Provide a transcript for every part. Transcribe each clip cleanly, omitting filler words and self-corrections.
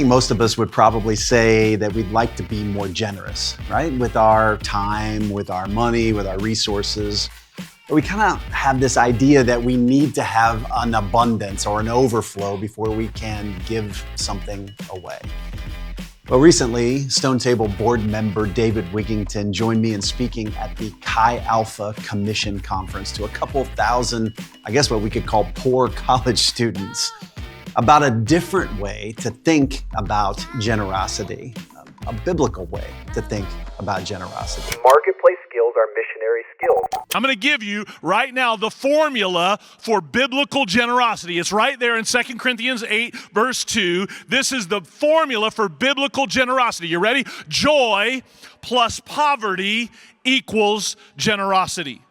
think most of us would probably say that we'd like to be more generous, right? With our time, with our money, with our resources. But we kind of have this idea that we need to have an abundance or an overflow before we can give something away. Well, recently, Stone Table board member David Wigington joined me in speaking at the Chi Alpha Commission Conference to a couple thousand, I guess what we could call poor college students, about a different way to think about generosity, a biblical way to think about generosity. Marketplace skills are missionary skills. I'm going to give you right now the formula for biblical generosity. It's right there in 2 Corinthians 8, verse 2. This is the formula for biblical generosity. You ready? Joy plus poverty equals generosity.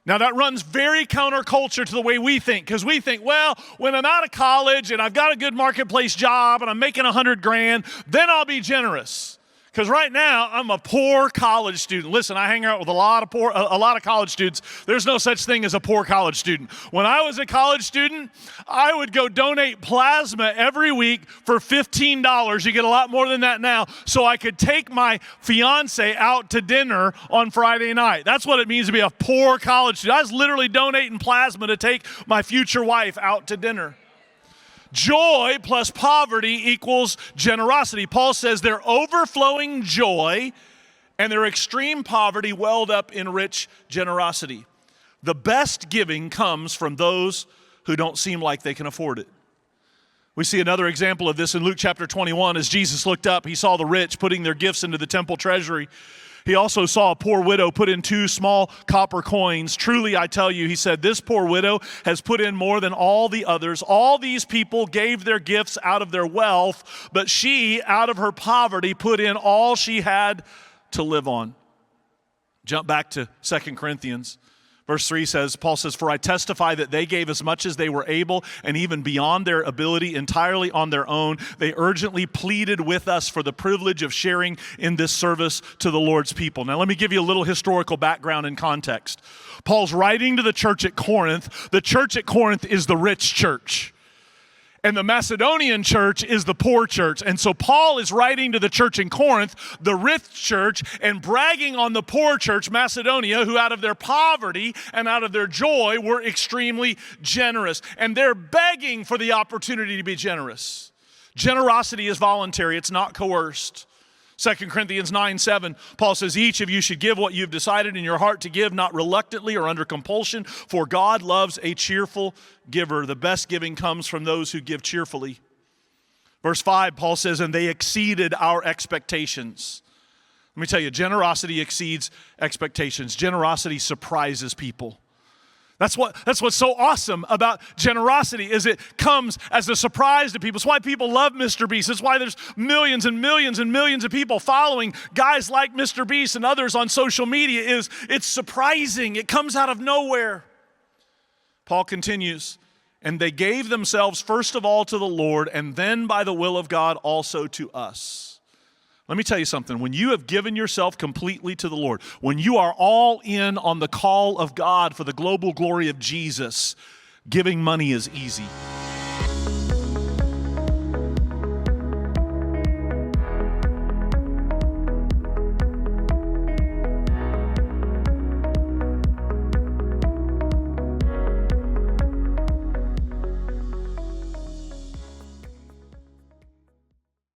Now that runs very counterculture to the way we think, because we think, well, when I'm out of college and I've got a good marketplace job and I'm making $100,000, then I'll be generous. Because right now I'm a poor college student. Listen, I hang out with a lot of college students. There's no such thing as a poor college student. When I was a college student, I would go donate plasma every week for $15. You get a lot more than that now, so I could take my fiance out to dinner on Friday night. That's what it means to be a poor college student. I was literally donating plasma to take my future wife out to dinner. Joy plus poverty equals generosity. Paul says their overflowing joy and their extreme poverty welled up in rich generosity. The best giving comes from those who don't seem like they can afford it. We see another example of this in Luke chapter 21. As Jesus looked up, he saw the rich putting their gifts into the temple treasury. He also saw a poor widow put in 2 small copper coins. Truly, I tell you, he said, this poor widow has put in more than all the others. All these people gave their gifts out of their wealth, but she, out of her poverty, put in all she had to live on. Jump back to 2 Corinthians. Verse 3 says, Paul says, for I testify that they gave as much as they were able and even beyond their ability entirely on their own. They urgently pleaded with us for the privilege of sharing in this service to the Lord's people. Now let me give you a little historical background and context. Paul's writing to the church at Corinth. The church at Corinth is the rich church. And the Macedonian church is the poor church. And so Paul is writing to the church in Corinth, the rich church, and bragging on the poor church, Macedonia, who out of their poverty and out of their joy were extremely generous. And they're begging for the opportunity to be generous. Generosity is voluntary. It's not coerced. 2 Corinthians 9:7, Paul says, each of you should give what you've decided in your heart to give, not reluctantly or under compulsion, for God loves a cheerful giver. The best giving comes from those who give cheerfully. Verse 5, Paul says, and they exceeded our expectations. Let me tell you, generosity exceeds expectations. Generosity surprises people. That's what's so awesome about generosity, is it comes as a surprise to people. It's why people love Mr. Beast. It's why there's millions and millions and millions of people following guys like Mr. Beast and others on social media. It's surprising. It comes out of nowhere. Paul continues, and they gave themselves first of all to the Lord, and then by the will of God also to us. Let me tell you something. When you have given yourself completely to the Lord, when you are all in on the call of God for the global glory of Jesus, giving money is easy.